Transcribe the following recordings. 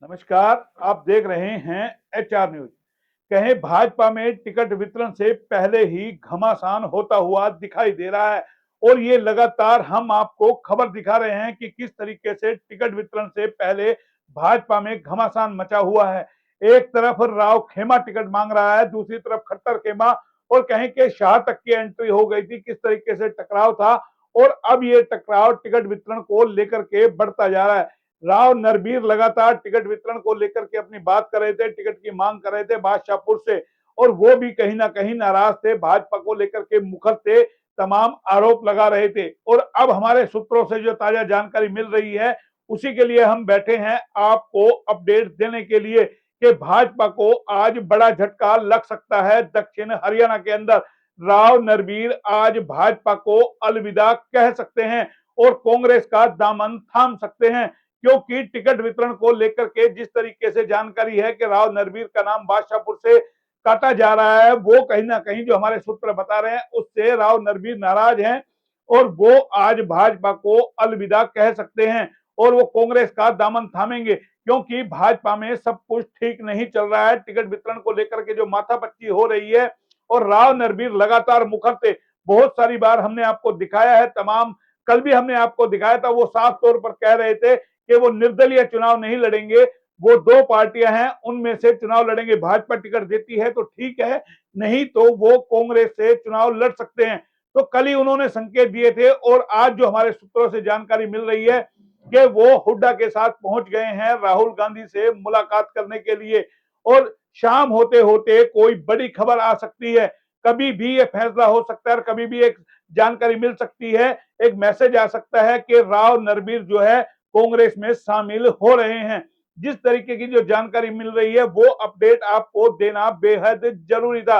नमस्कार। आप देख रहे हैं एचआर न्यूज। कहीं भाजपा में टिकट वितरण से पहले ही घमासान होता हुआ दिखाई दे रहा है और ये लगातार हम आपको खबर दिखा रहे हैं कि किस तरीके से टिकट वितरण से पहले भाजपा में घमासान मचा हुआ है। एक तरफ राव खेमा टिकट मांग रहा है, दूसरी तरफ खट्टर खेमा और कहीं के शाह तक की एंट्री हो गई थी। किस तरीके से टकराव था और अब ये टकराव टिकट वितरण को लेकर के बढ़ता जा रहा है। राव नरबीर लगातार टिकट वितरण को लेकर के अपनी बात कर रहे थे, टिकट की मांग कर रहे थे बादशाहपुर से और वो भी कहीं ना कहीं नाराज थे, भाजपा को लेकर के मुखर थे, तमाम आरोप लगा रहे थे। और अब हमारे सूत्रों से जो ताजा जानकारी मिल रही है उसी के लिए हम बैठे हैं आपको अपडेट देने के लिए कि भाजपा को आज बड़ा झटका लग सकता है। दक्षिण हरियाणा के अंदर राव नरबीर आज भाजपा को अलविदा कह सकते हैं और कांग्रेस का दामन थाम सकते हैं, क्योंकि टिकट वितरण को लेकर के जिस तरीके से जानकारी है कि राव नरबीर का नाम बादशाहपुर से काटा जा रहा है, वो कहीं ना कहीं जो हमारे सूत्र बता रहे हैं उससे राव नरबीर नाराज हैं और वो आज भाजपा को अलविदा कह सकते हैं और वो कांग्रेस का दामन थामेंगे, क्योंकि भाजपा में सब कुछ ठीक नहीं चल रहा है। टिकट वितरण को लेकर के जो माथापच्ची हो रही है और राव नरबीर लगातार मुखर थे। बहुत सारी बार हमने आपको दिखाया है, तमाम कल भी हमने आपको दिखाया था, वो साफ तौर पर कह रहे थे कि वो निर्दलीय चुनाव नहीं लड़ेंगे, वो दो पार्टियां हैं उनमें से चुनाव लड़ेंगे। भाजपा टिकट देती है तो ठीक है, नहीं तो वो कांग्रेस से चुनाव लड़ सकते हैं। तो कल ही उन्होंने संकेत दिए थे और आज जो हमारे सूत्रों से जानकारी मिल रही है कि वो हुड्डा के साथ पहुंच गए हैं राहुल गांधी से मुलाकात करने के लिए और शाम होते होते कोई बड़ी खबर आ सकती है। कभी भी ये फैसला हो सकता है और कभी भी एक जानकारी मिल सकती है, एक मैसेज आ सकता है कि राव नरबीर जो है कांग्रेस में शामिल हो रहे हैं। जिस तरीके की जो जानकारी मिल रही है वो अपडेट आपको देना बेहद जरूरी था,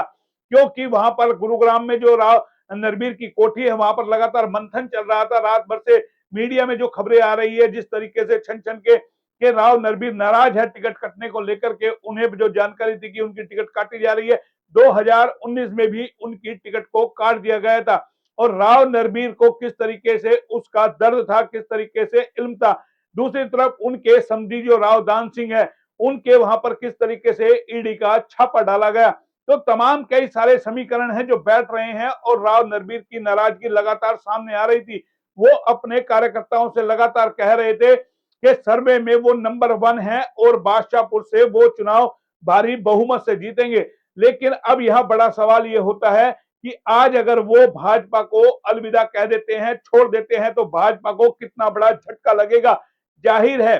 क्योंकि वहां पर गुरुग्राम में जो राव नरबीर की कोठी है वहां पर लगातार मंथन चल रहा था। रात भर से मीडिया में जो खबरें आ रही है जिस तरीके से छन छन के राव नरबीर नाराज है टिकट कटने को लेकर के, उन्हें जो जानकारी थी कि उनकी टिकट काटी जा रही है, 2019 में भी उनकी टिकट को काट दिया गया था और राव नरबीर को किस तरीके से उसका दर्द था, किस तरीके से इल्म था। दूसरी तरफ उनके समधी जो राव दान सिंह है उनके वहां पर किस तरीके से ईडी का छापा डाला गया। तो तमाम कई सारे समीकरण हैं जो बैठ रहे हैं और राव नरबीर की नाराजगी लगातार सामने आ रही थी। वो अपने कार्यकर्ताओं से लगातार कह रहे थे कि सर्वे में वो नंबर 1 है और बादशाहपुर से वो चुनाव भारी बहुमत से जीतेंगे। लेकिन अब यह बड़ा सवाल ये होता है कि आज अगर वो भाजपा को अलविदा कह देते हैं, छोड़ देते हैं, तो भाजपा को कितना बड़ा झटका लगेगा। जाहिर है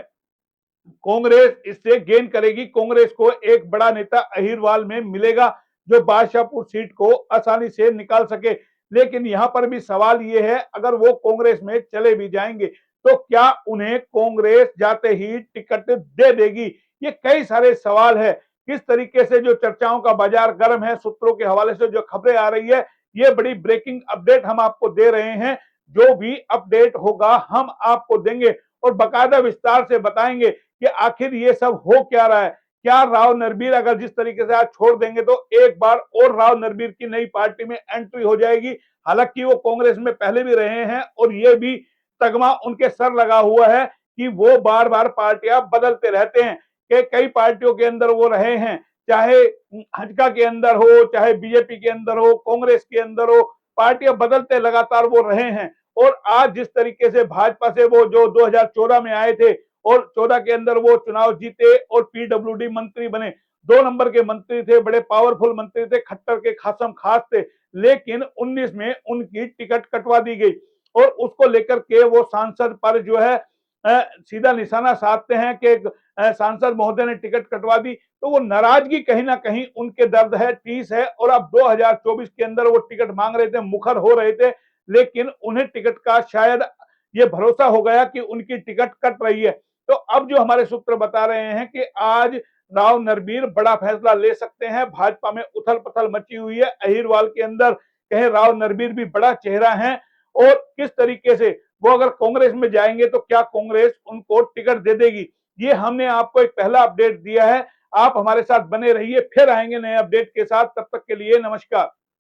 कांग्रेस इससे गेन करेगी, कांग्रेस को एक बड़ा नेता अहिरवाल में मिलेगा जो बादशाहपुर सीट को आसानी से निकाल सके। लेकिन यहां पर भी सवाल यह है, अगर वो कांग्रेस में चले भी जाएंगे तो क्या उन्हें कांग्रेस जाते ही टिकट दे देगी? ये कई सारे सवाल है। किस तरीके से जो चर्चाओं का बाजार गर्म है, सूत्रों के हवाले से जो खबरें आ रही है, ये बड़ी ब्रेकिंग अपडेट हम आपको दे रहे हैं। जो भी अपडेट होगा हम आपको देंगे और बाकायदा विस्तार से बताएंगे कि आखिर ये सब हो क्या रहा है। क्या राव नरबीर अगर जिस तरीके से आज छोड़ देंगे तो एक बार और राव नरबीर की नई पार्टी में एंट्री हो जाएगी? हालांकि वो कांग्रेस में पहले भी रहे हैं और ये भी तगमा उनके सर लगा हुआ है कि वो बार बार पार्टियां बदलते रहते हैं, कि कई पार्टियों के अंदर वो रहे हैं, चाहे हजका के अंदर हो, चाहे बीजेपी के अंदर हो, कांग्रेस के अंदर हो, पार्टियां बदलते लगातार वो रहे हैं। और आज जिस तरीके से भाजपा से वो जो 2014 में आए थे और 14 के अंदर वो चुनाव जीते और पीडब्ल्यूडी मंत्री बने, 2 नंबर के मंत्री थे, बड़े पावरफुल मंत्री थे, खट्टर के खासम खास थे। लेकिन 19 में उनकी टिकट कटवा दी गई और उसको लेकर के वो सांसद पर जो है सीधा निशाना साधते हैं कि सांसद महोदय ने टिकट कटवा दी। तो वो नाराजगी कहीं ना कहीं उनके दर्द है, टीस है और अब 2024 के अंदर वो टिकट मांग रहे थे, मुखर हो रहे थे, लेकिन उन्हें टिकट का शायद ये भरोसा हो गया कि उनकी टिकट कट रही है। तो अब जो हमारे सूत्र बता रहे हैं कि आज राव नरबीर बड़ा फैसला ले सकते हैं। भाजपा में उथल पथल मची हुई है, अहिरवाल के अंदर कहे राव नरबीर भी बड़ा चेहरा है और किस तरीके से वो अगर कांग्रेस में जाएंगे तो क्या कांग्रेस उनको टिकट दे देगी? ये हमने आपको एक पहला अपडेट दिया है। आप हमारे साथ बने रहिए, फिर आएंगे नए अपडेट के साथ। तब तक के लिए नमस्कार।